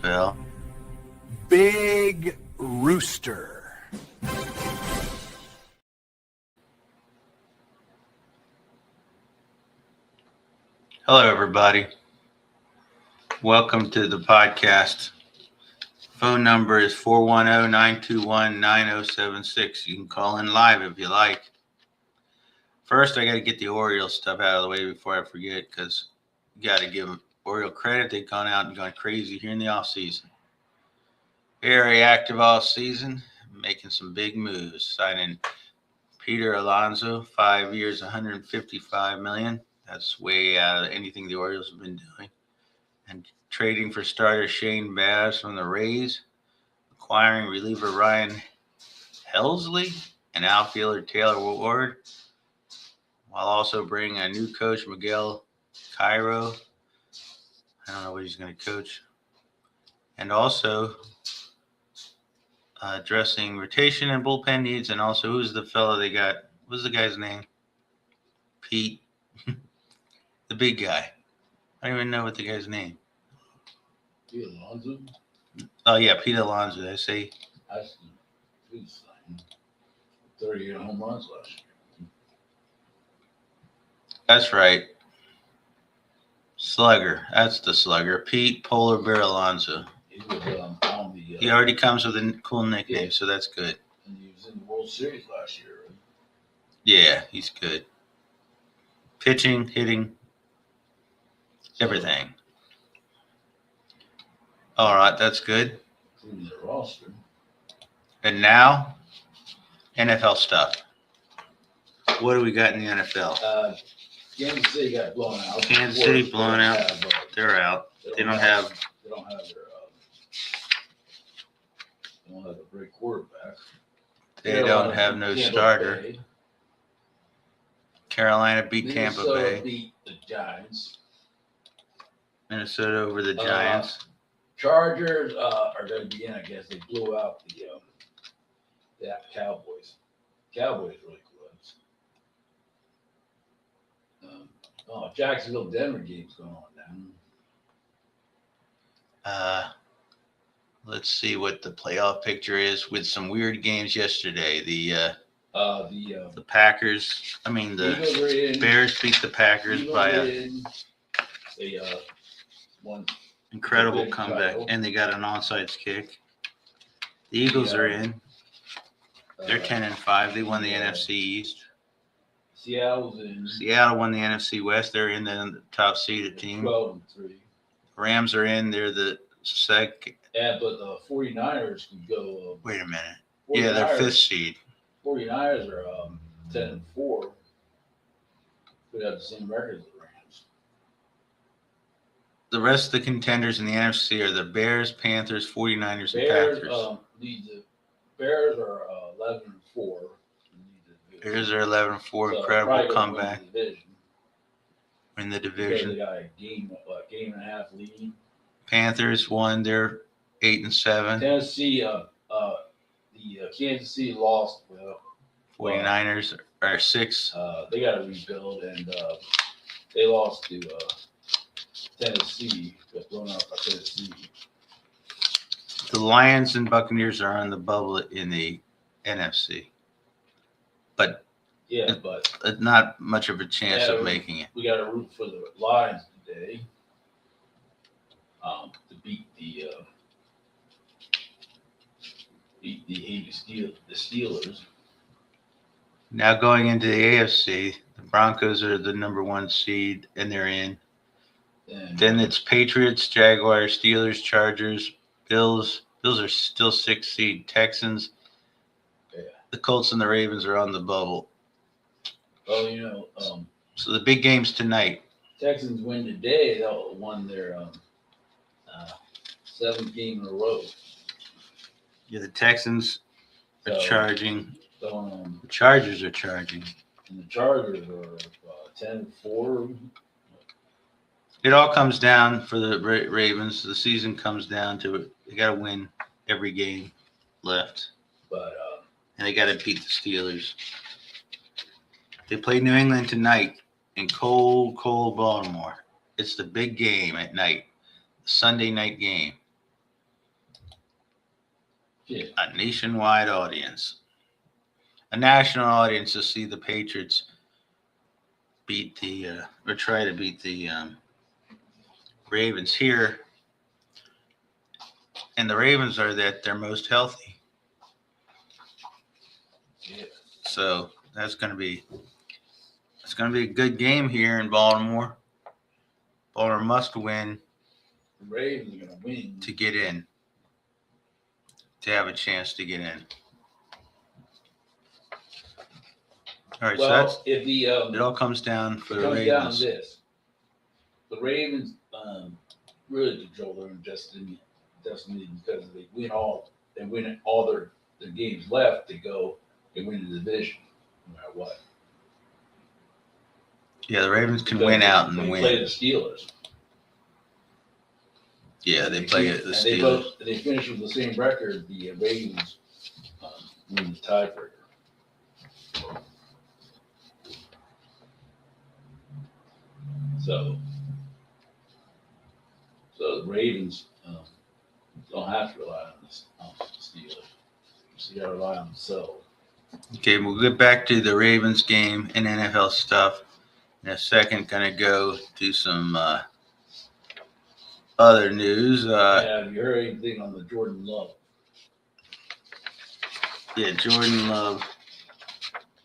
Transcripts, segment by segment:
NFL. Big Rooster. Hello, everybody. Welcome to the podcast. Phone number is 410-921-9076. You can call in live if you like. First, I got to get the Orioles stuff out of the way before I forget, because you got to give Oriole credit. They've gone out and gone crazy here in the offseason. Very active offseason, making some big moves. Signing Peter Alonso, 5 years, $155 million. That's way out of anything the Orioles have been doing. And trading for starter Shane Baz from the Rays, acquiring reliever Ryan Helsley and outfielder Taylor Ward, while also bringing a new coach, Miguel Cairo. I don't know what he's going to coach. And also addressing rotation and bullpen needs. And also, who's the fellow they got? What's the guy's name? Pete. The big guy. I don't even know what the guy's name. Pete Alonso? Oh, yeah, Pete Alonso. Did I say? He's 38 home runs last year. That's right. Slugger. That's the slugger. Pete Polar Bear Alonso. He was on the. He already comes with a cool nickname, so that's good. And he was in the World Series last year, right? Yeah, he's good. Pitching, hitting, everything. All right, that's good. Including the roster. And now, NFL stuff. What do we got in the NFL? Kansas City got blown out. Kansas City blown out. They're out. They don't have a great quarterback. They don't have no starter. Carolina beat Tampa Bay. Beat the Giants. Minnesota over the Giants. Chargers are going to be in, I guess. They blew out the Cowboys. Cowboys really close. Jacksonville Denver game's going on now. Let's see what the playoff picture is with some weird games yesterday. The Packers. The Bears beat the Packers by a incredible comeback, and they got an onside kick. The Eagles are in. They're 10-5. They won the NFC East. Seattle's in. Seattle won the NFC West. They're in the top seeded team. 12-3. Rams are in. They're the second. Yeah, but the 49ers could go. Wait a minute. Yeah, they're fifth seed. 49ers are 10-4. Could have the same record as the Rams. The rest of the contenders in the NFC are the Bears, Panthers, 49ers, and Packers. The Bears are 11-4. Bears are 11-4. Incredible comeback. In the division. They got a game and a half lead. Panthers won. They're 8-7. Tennessee, the Kansas City lost. 49ers are 6. They got to rebuild, and they lost to Tennessee. Got blown out by Tennessee. The Lions and Buccaneers are on the bubble in the NFC, but not much of a chance of making it. We got to root for the Lions today to beat the Steelers. Now going into the AFC, the Broncos are the number 1 seed, and they're in. And then it's Patriots, Jaguars, Steelers, Chargers, Bills. Bills are still 6th seed. Texans. Yeah. The Colts and the Ravens are on the bubble. Well, so the big games tonight. Texans win today. They'll won their 7th game in a row. Yeah, the Texans are charging. The Chargers are charging. And the Chargers are 10-4. It all comes down for the Ravens. The season comes down to they got to win every game left. And they got to beat the Steelers. They play New England tonight in cold Baltimore. It's the big game at night, Sunday night game. Yeah. A nationwide audience. A national audience to see the Patriots beat or try to beat the Ravens here. And the Ravens are at their most healthy. Yeah. So it's going to be a good game here in Baltimore. Baltimore must win The Ravens are going to win to get in, to have a chance to get in. All right, Well, so if the it all comes down for it the comes Ravens. down to this, the Ravens really control their own destiny because they win all their games left. They go and win the division no matter what. Yeah, the Ravens can Because win out and they win. play the Steelers. Yeah, they play the and Steelers. They finish with the same record. The Ravens win the tiebreaker. So the Ravens don't have to rely on the Steelers. So you got to rely on themselves. Okay, we'll get back to the Ravens game and NFL stuff in a second. Gonna go do some other news. Have you heard anything on the Jordan Love? Yeah, Jordan Love.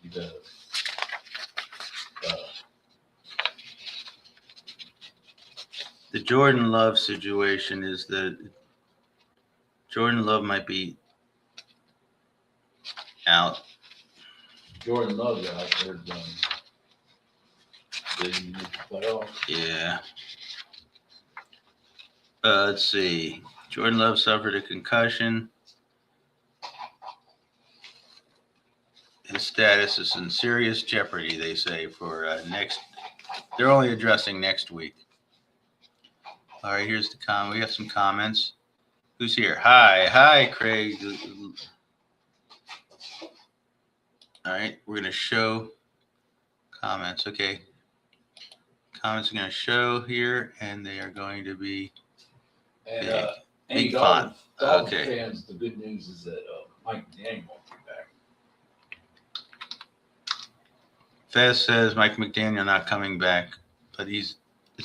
Because The Jordan Love situation is that Jordan Love might be out. Jordan Love got out there didn't make the playoffs. Yeah. Let's see. Jordan Love suffered a concussion. His status is in serious jeopardy, they say, for next. They're only addressing next week. All right, here's the comment. We have some comments. Who's here? Hi, Craig. All right, we're going to show comments. Okay. Comments are going to show here, and they are going to be And big Dolphins font. Okay. fans, the good news is that Mike McDaniel won't be back. Fez says Mike McDaniel not coming back, but it's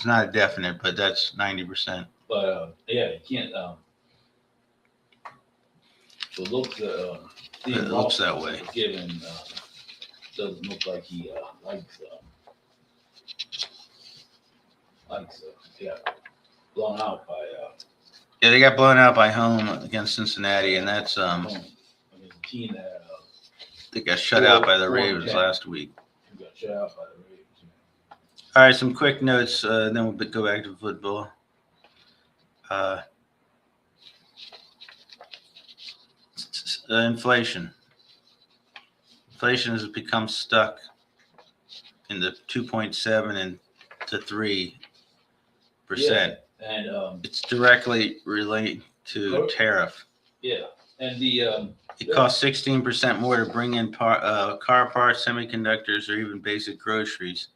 not a definite, but that's 90%. But yeah, you can't. So it looks that way. Given doesn't look like he likes blown out by Yeah, they got blown out by home against Cincinnati, and that's against a team that they got shut out by the 4-10. Ravens last week. Who got shut out by the Ravens. All right, some quick notes, then we'll go back to football. Inflation. Inflation has become stuck in the 2.7 and to 3%. And It's directly related to tariff. yeah, and the It costs 16% more to bring in car parts, semiconductors, or even basic groceries.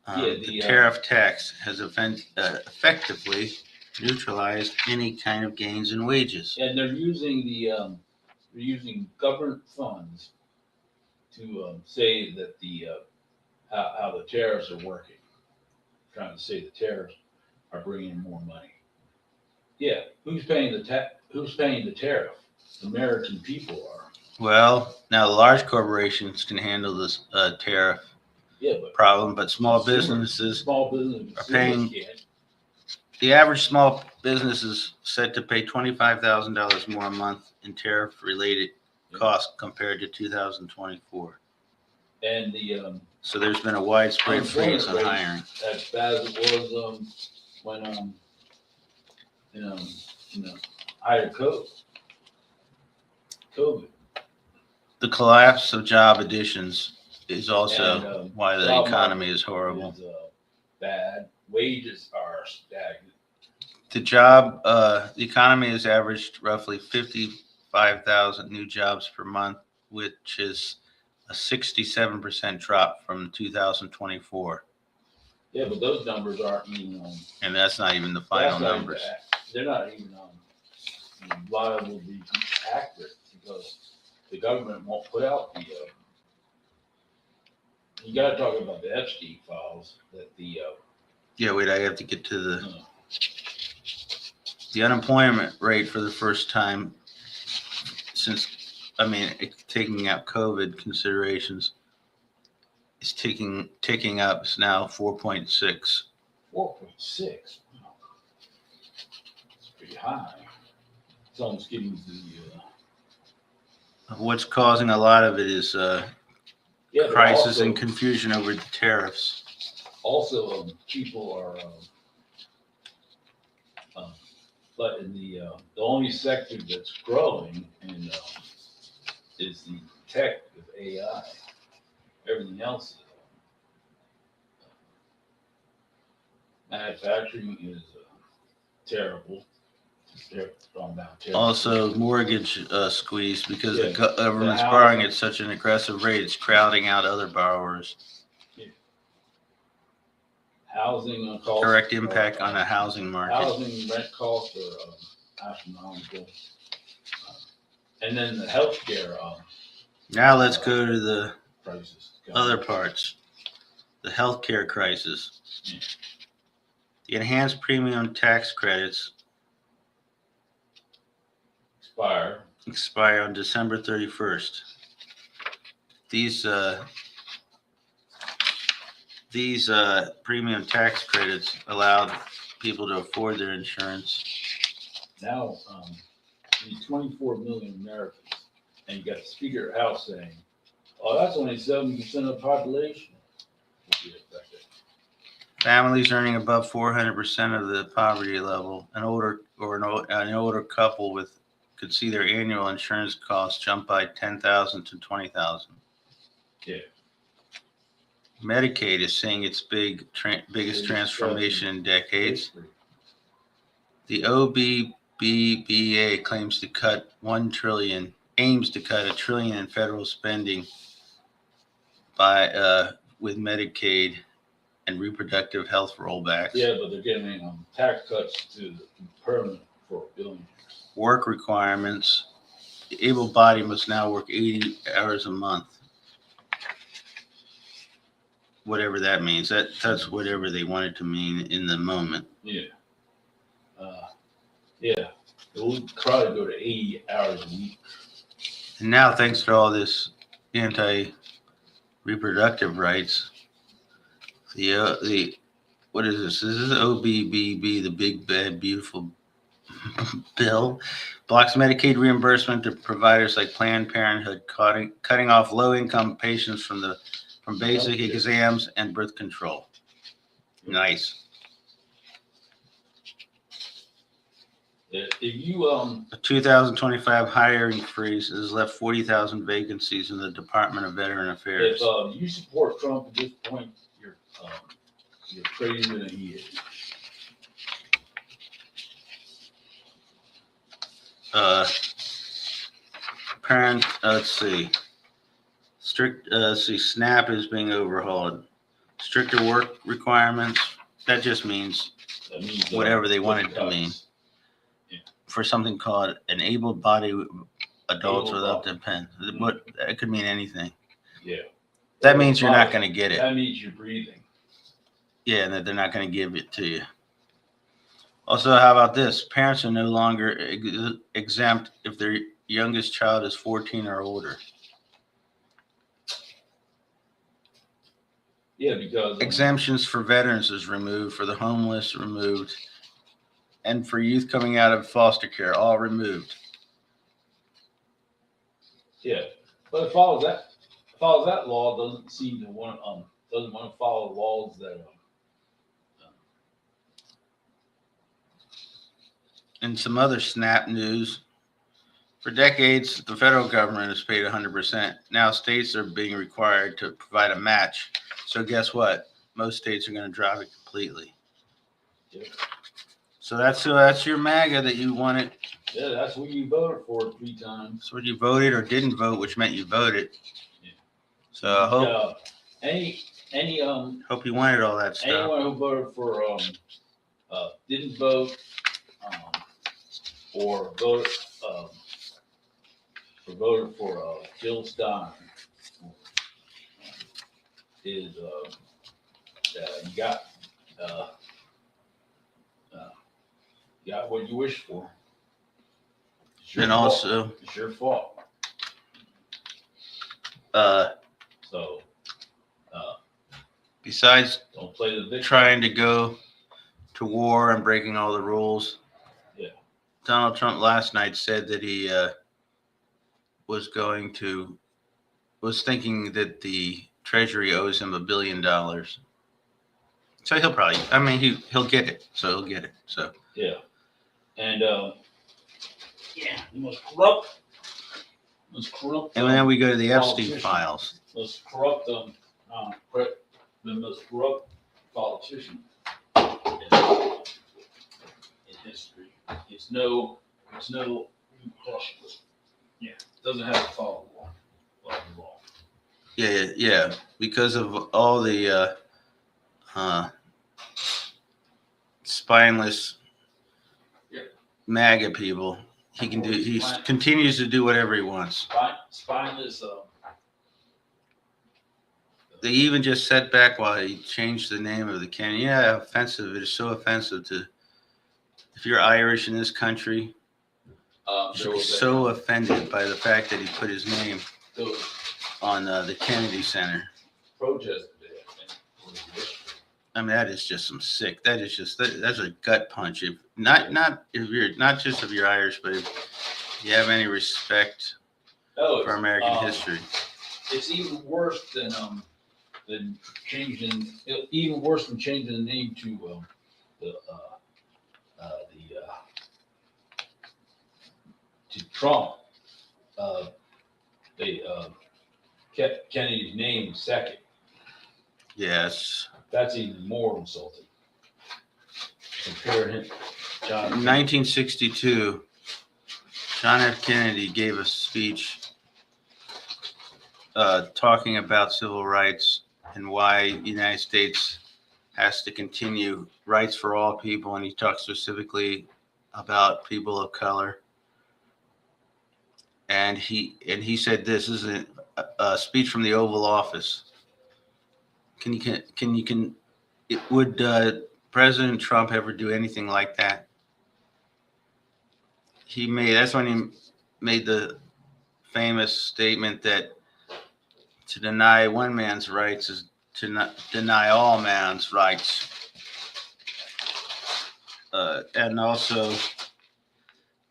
The tariff tax has effectively neutralized any kind of gains in wages. and they're using government funds to say that the how the tariffs are working. Trying to say the tariffs are bringing in more money. Yeah, who's paying the tariff? The American people are. Well, now the large corporations can handle this tariff problem, but small businesses are paying. Can't. The average small business is set to pay $25,000 more a month in tariff-related costs compared to 2024. And the So there's been a widespread freeze on unemployment hiring. as bad as it was when higher COVID. The collapse of job additions is also And, why the job economy market is horrible. Is, bad. Wages are stagnant. The economy has averaged roughly 55,000 new jobs per month, which is a 67% drop from 2024. Yeah, but those numbers aren't even And that's not even the final numbers. They're not even liable to be accurate because the government won't put out the. You got to talk about the Epstein files that the. Yeah, wait, I have to get to the unemployment rate for the first time since, taking out COVID considerations, is ticking up. It's now 4.6. 4.6. Wow. It's pretty high. It's almost getting to the. What's causing a lot of it is Yeah, but crisis also, and confusion over the tariffs. Also, people are. But in the only sector that's growing is the tech with AI. Everything else is manufacturing is terrible. They're gone down terrible. Also, mortgage squeeze because Yeah, the government's the borrowing housing. at such an aggressive rate. It's crowding out other borrowers. Housing costs. Direct impact on the housing market. Housing rent costs are astronomical. And then the healthcare Now let's go to the prices. other parts. The healthcare crisis. Yeah. The enhanced premium tax credits expire on December 31st. These premium tax credits allowed people to afford their insurance. Now, you need 24 million Americans, and you got the Speaker of the House saying, "Oh, that's only 7% of the population." Will be affected. Families earning above 400% of the poverty level, an older couple could see their annual insurance costs jump by $10,000 to $20,000. Yeah. Medicaid is seeing its biggest transformation in decades. The OBBBA aims to cut $1 trillion in federal spending with Medicaid and reproductive health rollbacks. Yeah, but they're giving tax cuts to permanent for billionaires. Work requirements. The able-bodied must now work 80 hours a month. Whatever that means. That's whatever they want it to mean in the moment. Yeah. Yeah. It would probably go to 80 hours a week. And now, thanks to all this anti-reproductive rights, the what is this? This is OBBB, the Big Bad Beautiful Bill, blocks Medicaid reimbursement to providers like Planned Parenthood, cutting off low-income patients from basic exams and birth control. Nice. If you A 2025 hiring freeze has left 40,000 vacancies in the Department of Veteran Affairs. if you support Trump at this point, you're crazier than he is. Let's see. SNAP is being overhauled. Stricter work requirements. That just means whatever they want it to mean. Yeah. For something called an able-bodied adults without dependents. What it could mean anything. Yeah. That means you're not going to get it. That means you're breathing. Yeah, and that they're not going to give it to you. Also, how about this? Parents are no longer exempt if their youngest child is 14 or older. Yeah, because Exemptions for veterans is removed, for the homeless removed, and for youth coming out of foster care, all removed. Yeah, but it follows that law doesn't seem to want to follow laws that And some other SNAP news. For decades, the federal government has paid 100%. Now states are being required to provide a match. So guess what? Most states are going to drop it completely. Yeah. So that's your MAGA that you wanted. Yeah, that's what you voted for 3 times. That's what you voted or didn't vote, which meant you voted. Yeah. So I hope hope you wanted all that stuff. anyone who voted for didn't vote, or voted for Jill Stein is you got what you wish for. It's your And fault. also, It's your fault. So besides don't play the victim. trying to go to war and breaking all the rules, Yeah. Donald Trump last night said that he was thinking that the Treasury owes him $1 billion. So he'll probably, I mean, he'll get it. So he'll get it. So Yeah. And you must corrupt. and then we go to the Epstein politicians. files. Most corrupt the most corrupt politician in history. It's no doesn't have to follow the law. Yeah. Because of all the spineless MAGA people, he continues to do whatever he wants. Spineless. They even just set back while he changed the name of the canyon. Yeah, offensive. It is so offensive to, if you're Irish in this country, you should be so offended by the fact that he put his name on the Kennedy Center. Protest today, I mean, that is just some sick. That's a gut punch. If not just if you're Irish, but if you have any respect for American history. It's even worse than changing. Even worse than changing the name to to Trump. They kept Kennedy's name second. Yes. That's even more insulting. Comparing him, John. In 1962, John F. Kennedy gave a speech talking about civil rights and why the United States has to continue rights for all people, and he talked specifically about people of color. And he said this is a speech from the Oval Office. Would President Trump ever do anything like that? That's when he made the famous statement that to deny one man's rights is to not deny all man's rights. And also,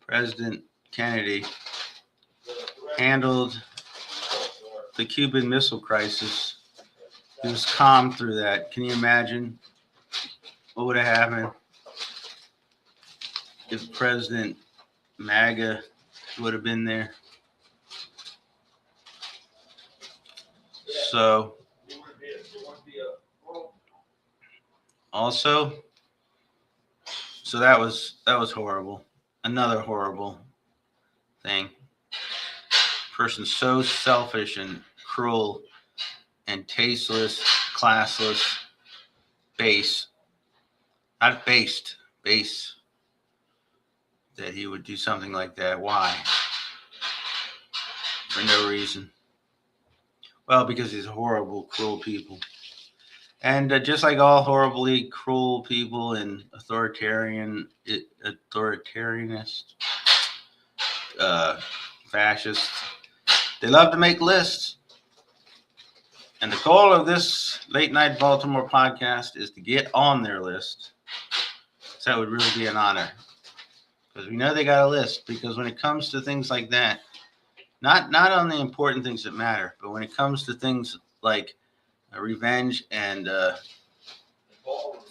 President Kennedy handled the Cuban Missile Crisis. He was calm through that. Can you imagine what would have happened if President Maga would have been there? So, also, so that was horrible. Another horrible thing. Person so selfish and cruel and tasteless, classless, base, not based, base, that he would do something like that. Why? For no reason. Well, because he's horrible, cruel people. And just like all horribly cruel people and authoritarianist, fascists, they love to make lists. And the goal of this Late Night Baltimore podcast is to get on their list. So that would really be an honor. Because we know they got a list. Because when it comes to things like that, not on the important things that matter, but when it comes to things like revenge and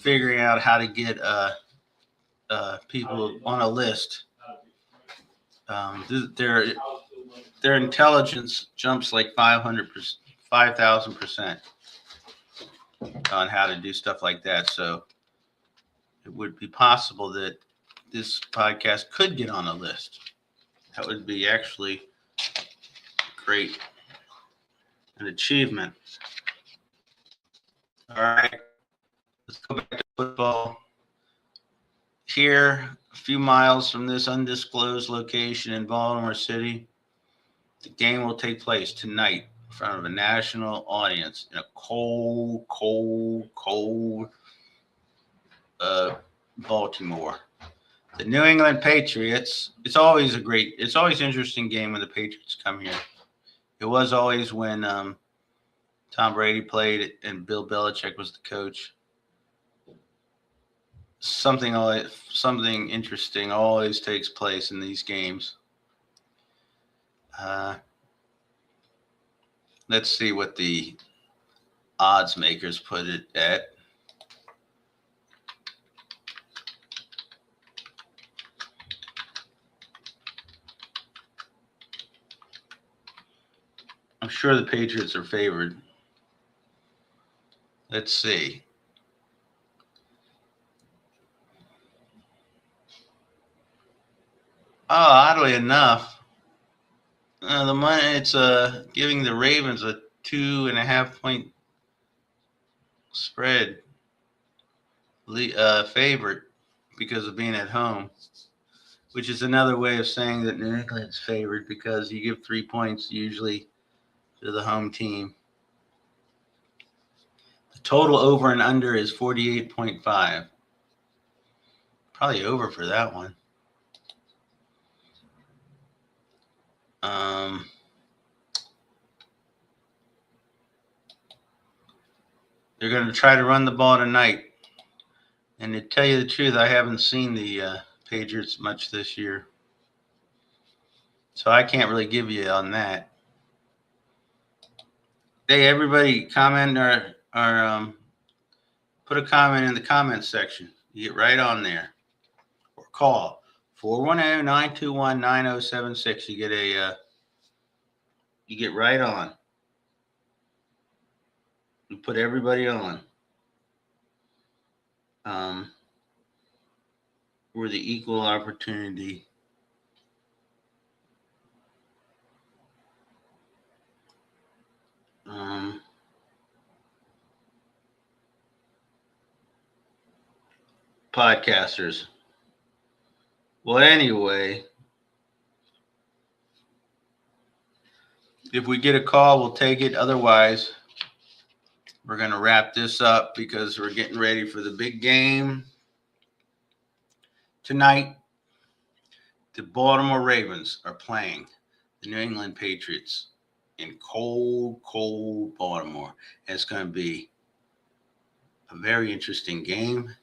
figuring out how to get people on a list, their intelligence jumps like 5,000% on how to do stuff like that. So it would be possible that this podcast could get on a list. That would be actually great. An achievement. All right. Let's go back to football. here a few miles from this undisclosed location in Baltimore City. The game will take place tonight in front of a national audience in a cold Baltimore. The New England Patriots. It's always interesting game when the Patriots come here. It was always when Tom Brady played and Bill Belichick was the coach. Something interesting always takes place in these games. Let's see what the odds makers put it at. I'm sure the Patriots are favored. Let's see. Oh, oddly enough, the money it's giving the Ravens a 2.5 point spread favorite because of being at home, which is another way of saying that New England's favored because you give 3 points usually to the home team. The total over and under is 48.5. Probably over for that one. They're going to try to run the ball tonight. And to tell you the truth, I haven't seen the Patriots much this year. So I can't really give you on that. Hey, everybody comment or put a comment in the comments section. You get right on there. Or call 410-921-9076. You get right on. You put everybody on. We're the equal opportunity. Podcasters. Well, anyway, if we get a call, we'll take it. Otherwise, we're going to wrap this up because we're getting ready for the big game tonight. The Baltimore Ravens are playing the New England Patriots in cold Baltimore. And it's going to be a very interesting game.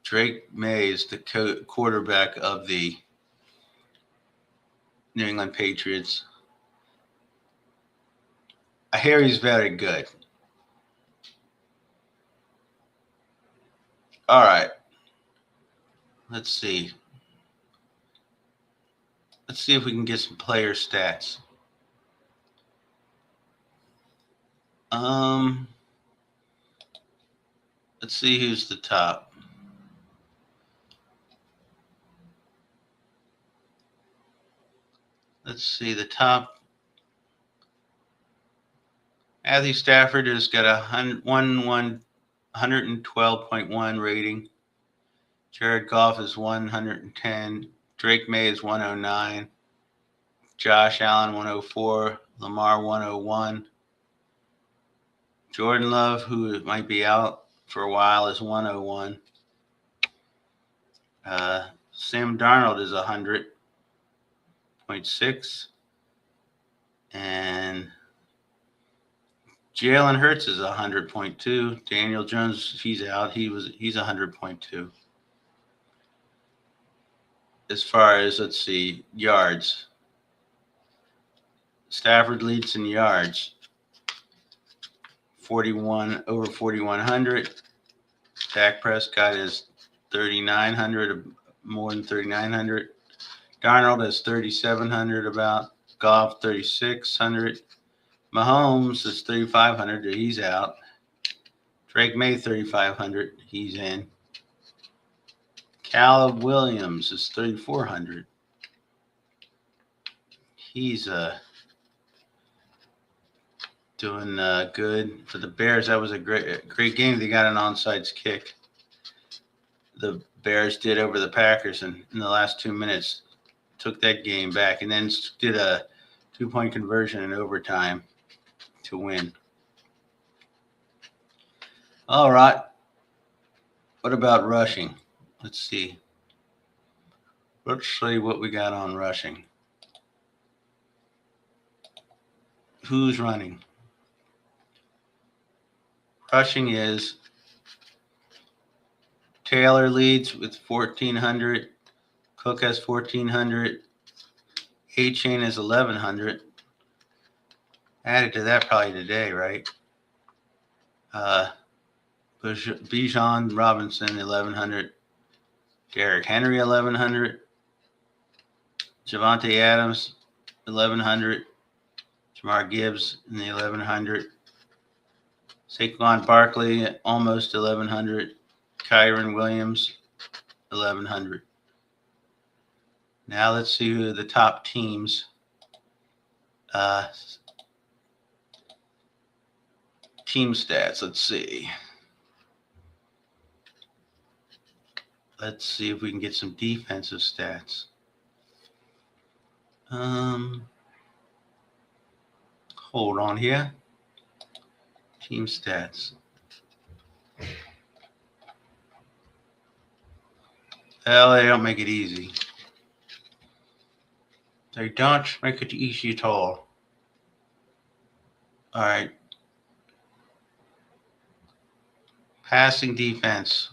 Drake May is the quarterback of the New England Patriots. I hear he's very good. All right. Let's see. Let's see if we can get some player stats. Let's see who's the top. Let's see the top. Matthew Stafford has got a 112.1 rating. Jared Goff is 110. Drake May is 109. Josh Allen 104. Lamar 101. Jordan Love, who might be out for a while, is 101. Sam Darnold is 100.6. And Jalen Hurts is 100.2. Daniel Jones, he's out. He's 100.2. As far as, let's see, yards. Stafford leads in yards. 41 over 4,100. Dak Prescott is 3,900, more than 3,900. Darnold is 3,700 about. Goff 3,600. Mahomes is 3,500. He's out. Drake May 3,500. He's in. Caleb Williams is 3,400. He's doing good for the Bears. That was a great game. They got an onside kick. the Bears did over the Packers, and in the last 2 minutes took that game back, and then did a 2-point conversion in overtime to win. All right. What about rushing? Let's see. Let's see what we got on rushing. Who's running? Rushing is Taylor leads with 1,400. Cook has 1,400. A-Chain is 1,100. Added to that probably today, right? Bijan Robinson, 1,100. Derrick Henry, 1,100. Javante Adams, 1,100. Jamar Gibbs in the 1,100. Saquon Barkley, almost 1,100. Kyron Williams, 1,100. Now let's see who the top teams. Team stats. Let's see. Let's see if we can get some defensive stats. Hold on here. Team stats. Well, they don't make it easy. They don't make it easy at all. All right. Passing defense.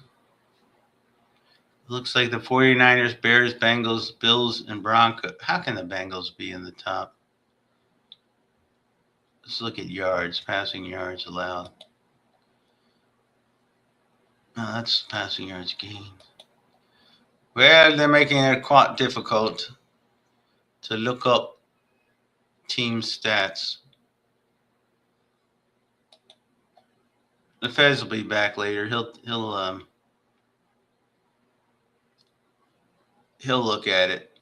Looks like the 49ers, Bears, Bengals, Bills, and Broncos. How can the Bengals be in the top? Let's look at yards, passing yards allowed. No, that's passing yards gained. Well, they're making it quite difficult to look up team stats. The Fez will be back later. He'll look at it.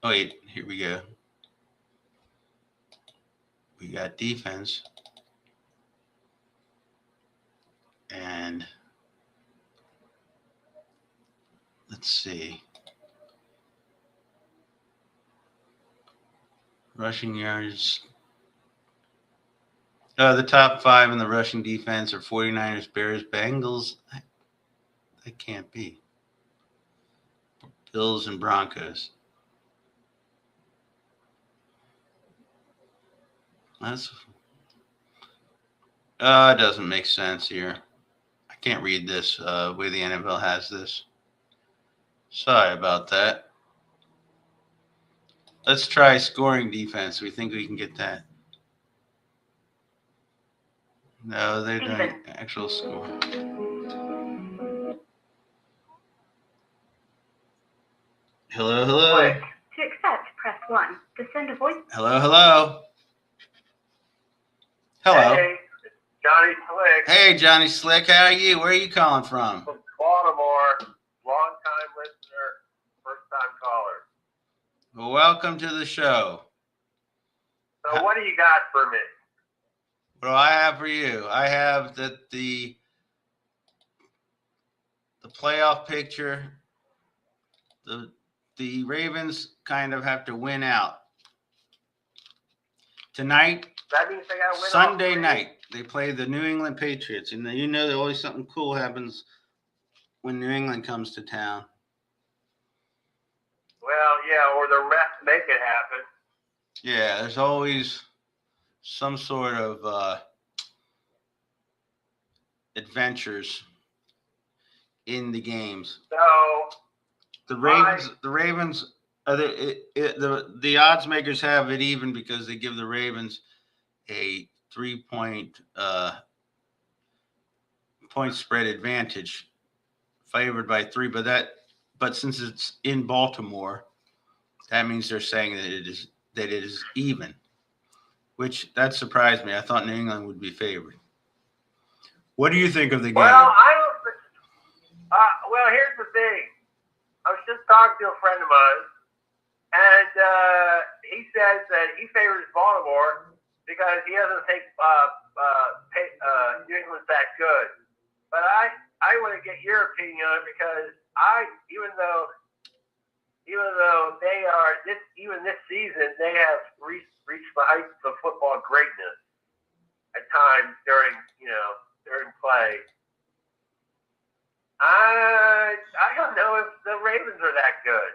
Oh, wait, here we go. We got defense. And let's see. Rushing yards. The top 5 in the rushing defense are 49ers, Bears, Bengals. That can't be. Bills and Broncos. That's it doesn't make sense here. I can't read this way the NFL has this. Sorry about that. Let's try scoring defense. We think we can get that. No, they're doing actual score. Hello, hello. To accept, press 1. To send a voice. Hello, hello. Hello. Hey, Johnny Slick. Hey, Johnny Slick. How are you? Where are you calling from? From Baltimore. Long-time listener, first-time caller. Well, welcome to the show. So what do you got for me? What do I have for you? I have that the playoff picture, the Ravens kind of have to win out. Tonight, That means they got to win Sunday all 3? night, they play the New England Patriots. And you know, always something cool happens when New England comes to town. Well, yeah, or the refs make it happen. Yeah, there's always some sort of adventures in the games. So The Ravens, the odds makers have it even because they give the Ravens a 3-point point spread advantage, favored by 3. But since it's in Baltimore, that means they're saying that it is even, which that surprised me. I thought New England would be favored. What do you think of the game? Well, well, here's the thing. I was just talking to a friend of mine, and he says that he favors Baltimore because he doesn't think New England's that good. But I want to get your opinion on it because even though they are this season, they have reached the heights of football greatness at times during play. I don't know if the Ravens are that good.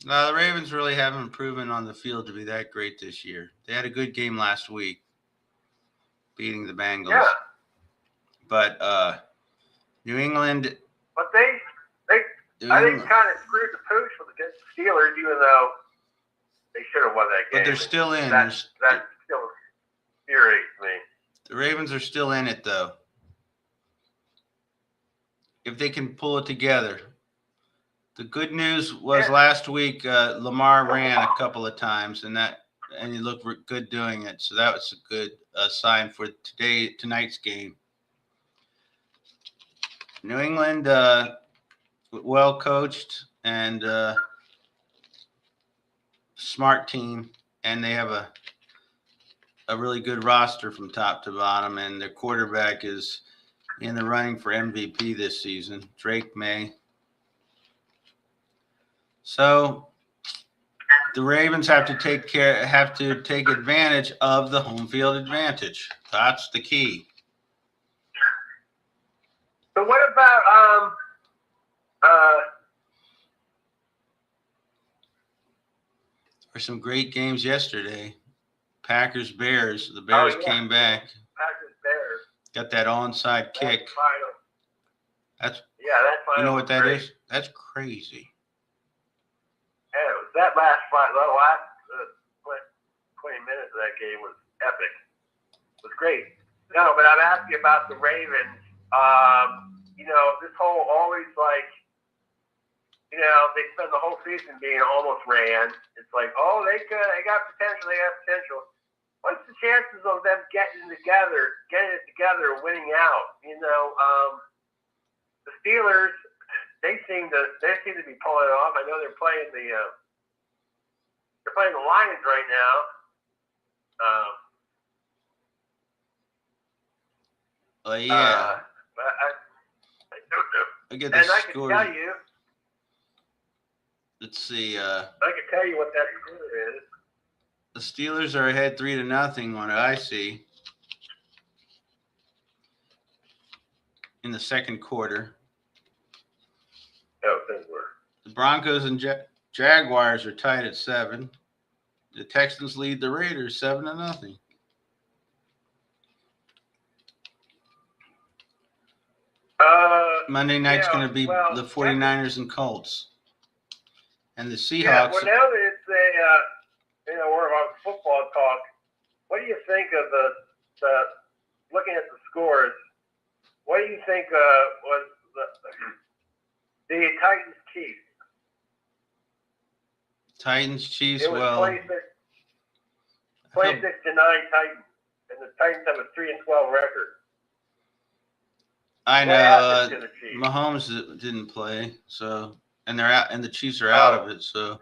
No, the Ravens really haven't proven on the field to be that great this year. They had a good game last week, beating the Bengals. Yeah. But New England. But I think kind of screwed the pooch against the Steelers, even though they should have won that game. But they're still in. That still infuriates me. The Ravens are still in it, though. If they can pull it together. The good news was last week Lamar ran a couple of times, and he looked good doing it. So that was a good sign for tonight's game. New England, well coached and smart team, and they have a really good roster from top to bottom, and their quarterback is in the running for MVP this season, Drake May. So the Ravens have to take advantage of the home field advantage. That's the key. So what about There were some great games yesterday. Packers Bears. The Bears came back. Packers Bears. Got that onside kick. That final. You know what that is? That's crazy. Yeah, it was that last 20 minutes of that game was epic. It was great. No, but I'm asking about the Ravens. This whole always they spend the whole season being almost ran. It's like, oh, they got potential. What's the chances of them getting it together, winning out? The Steelers, they seem to be pulling it off. I know they're playing the Lions right now. Yeah. But I don't know. I get the And I score. can tell you. Let's see. I can tell you what that score is. The Steelers are ahead 3-0 on what I see in the second quarter. Oh, things were. The Broncos and Jaguars are tied at 7. The Texans lead the Raiders 7-0. Monday night's going to be the 49ers and Colts. And the Seahawks. Yeah, well, now that it's we're on football talk, what do you think of the looking at the scores? What do you think was the Titans Chiefs? Titans Chiefs. It was 26-9 Titans, and the Titans have a 3-12 record. I What know happened to the Chiefs? Mahomes didn't play, so and they're out, and the Chiefs are out of it, so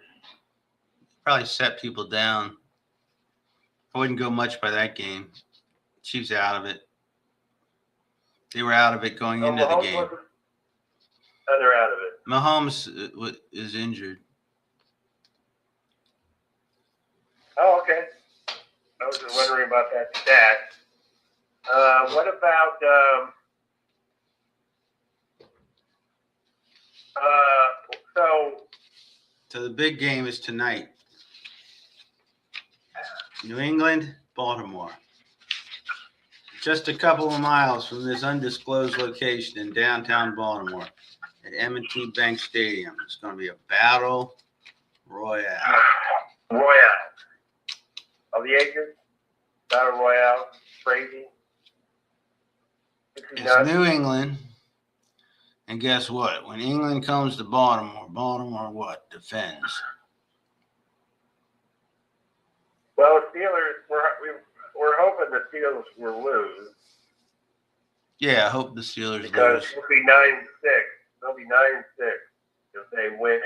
probably set people down. I wouldn't go much by that game. Chiefs out of it. They were out of it going into the game. They're out of it. Mahomes is injured. Oh, okay. I was just wondering about that stat. What about So the big game is tonight. New England, Baltimore. Just a couple of miles from this undisclosed location in downtown Baltimore at M&T Bank Stadium. It's going to be a battle royale. Of the ages? Battle Royale? Crazy? It's New England. And guess what? When England comes to Baltimore, Baltimore what? Defends. Well, the Steelers, we're hoping the Steelers will lose. Yeah, I hope the Steelers because lose. it'll be 9-6. They'll be 9-6 if they win.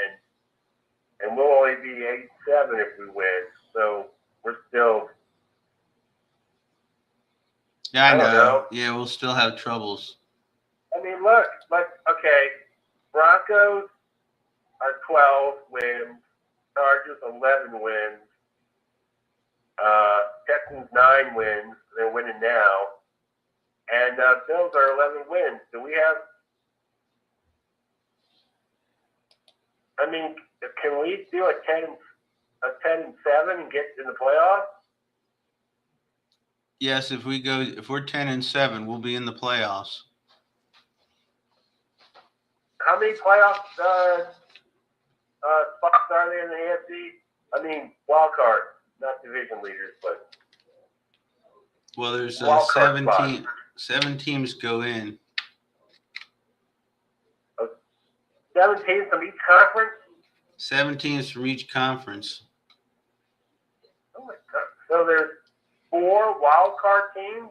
And we'll only be 8-7 if we win. So we're still. Yeah, I know. Yeah, we'll still have troubles. I mean, look, okay, Broncos are 12 wins, Chargers 11 wins, Texans 9 wins, they're winning now, and Bills are 11 wins. Do we have? I mean, can we do a 10-7 and get in the playoffs? Yes, if we're 10-7, we'll be in the playoffs. How many playoff spots are there in the AFC? I mean, wild card, not division leaders, but Well, there's wild card spots. 7 teams go in. 7 teams from each conference? 7 teams from each conference. Oh my God! So there's 4 wild card teams.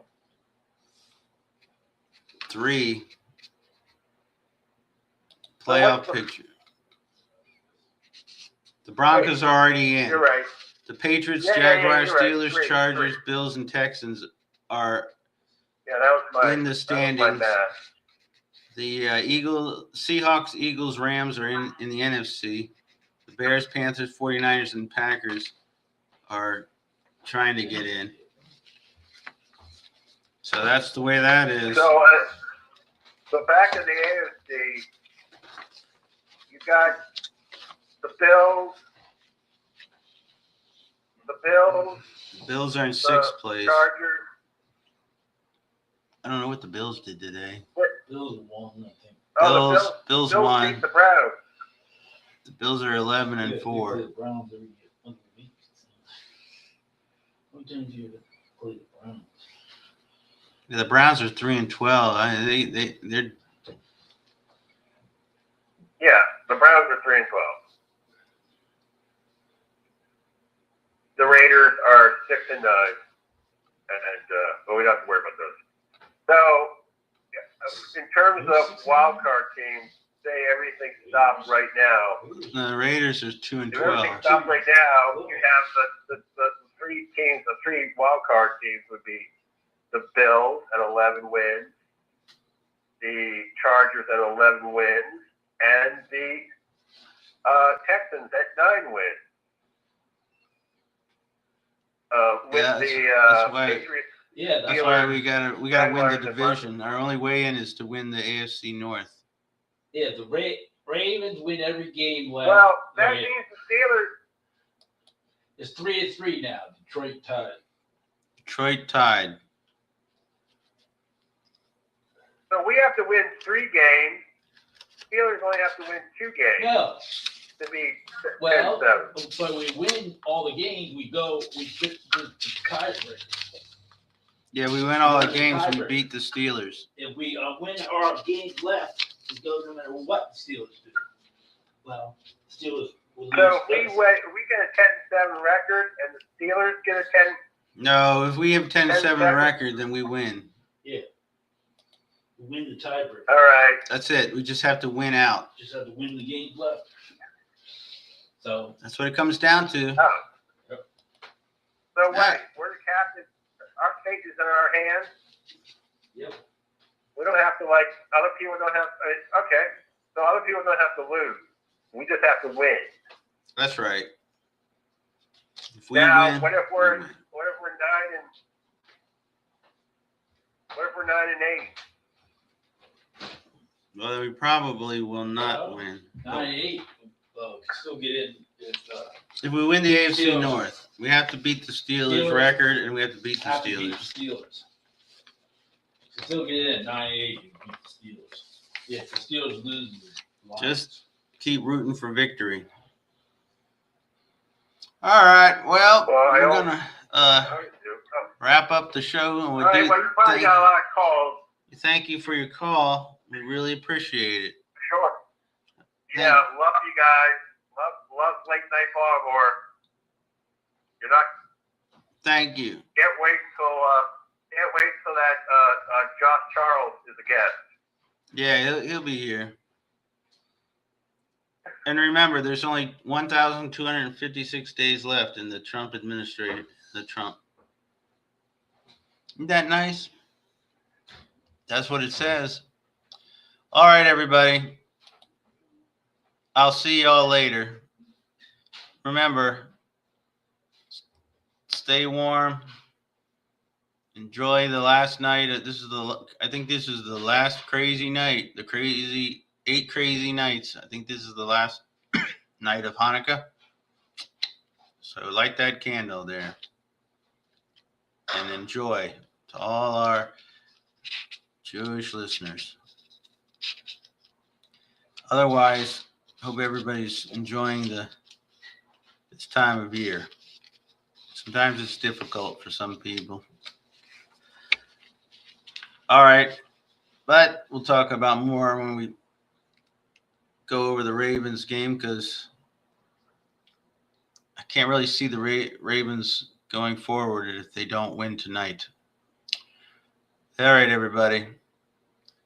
3 So playoff what's the- picture. The Broncos are already in. You're right. The Patriots, Yeah, Jaguars, you're right. Steelers, Three. Chargers, Bills, and Texans are Yeah, that was my in the that was standings. my bad. The Seahawks, Eagles, Rams are in the NFC. The Bears, Panthers, 49ers, and Packers are trying to get in. So that's the way that is. So back in the AFC, you got the Bills. The Bills are in 6th place. Chargers. I don't know what the Bills did today. Bills won, I think. Oh, the Bills Bills won. beat the Browns. The Bills are 11 and Yeah, 4. they play the Browns every week. What time do you play the Browns? Yeah, the Browns are 3 and 12. They're Yeah, the Browns are 3 and 12. The Raiders are 6 and 9, but we don't have to worry about those. So, in terms of wild card teams, say everything stops right now. the Raiders are 2 and If everything 12. stops right now, you have the 3 teams. The 3 wild card teams would be the Bills at 11 wins, the Chargers at 11 wins, and the Texans at 9 wins. With Yeah, the why- Patriots. Yeah, That's why we gotta win the division. Our only way in is to win the AFC North. Yeah, the Ravens win every game left. Well, that means the Steelers. It's 3-3 now. Detroit tied. Detroit tied. So we have to win 3 games. Steelers only have to win 2 games No, to be 10-7. well, but we win all the games. We fit the tiebreaker. Yeah, we win all the We're the games. We tiebreaker. beat the Steelers. If we win our games left, it goes no matter what the Steelers do. Well, Steelers will lose. So if we get a 10-7 record and the Steelers get a 10. No, if we have 10-7 10-7. record, then we win. Yeah. We win the tiebreaker. All right. That's it. We just have to win out. Just have to win the games left. So That's what it comes down to. Oh. Yep. So wait, we're the captain. Our fate is in our hands. Yep. We don't have to other people don't have. Okay, so other people don't have to lose. We just have to win. That's right. If we Now, win, what if we we're win. 9 and 8? Well, then we probably will not Well, win. 9-8. Still get in. If we win the AFC Steelers. North, we have to beat the Steelers Steelers record, and we have to beat the Have to beat the Steelers. Steelers. To still get in 9-8, you beat the Steelers. Yeah, if the Steelers lose, the Lions. Just keep rooting for victory. All right. Well, Well, we're gonna Oh. wrap up the show, and we All right, do well, you probably got a lot of calls. thank you for your call. We really appreciate it. Sure. Yeah, love you guys. Love Late Night Baltimore. You're not. Thank you. Can't wait till that Josh Charles is a guest. Yeah, he'll be here. And remember, there's only 1,256 days left in the Trump administration. Isn't that nice? That's what it says. All right, everybody. I'll see y'all later. Remember, stay warm. Enjoy the last night. I think this is the last crazy night. The 8 crazy nights. I think this is the last night of Hanukkah. So light that candle there and enjoy to all our Jewish listeners. Otherwise, hope everybody's enjoying this time of year. Sometimes it's difficult for some people. All right, but we'll talk about more when we go over the Ravens game because I can't really see the Ravens going forward if they don't win tonight. All right, everybody.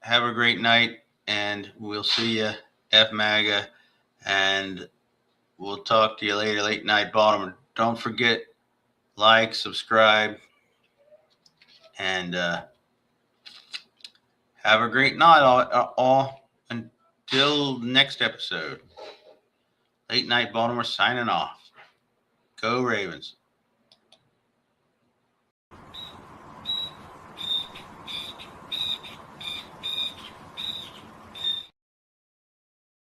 Have a great night, and we'll see you, Maga, and we'll talk to you later, Late Night Baltimore. Don't forget, like, subscribe, and have a great night all until next episode. Late Night Baltimore signing off. Go Ravens.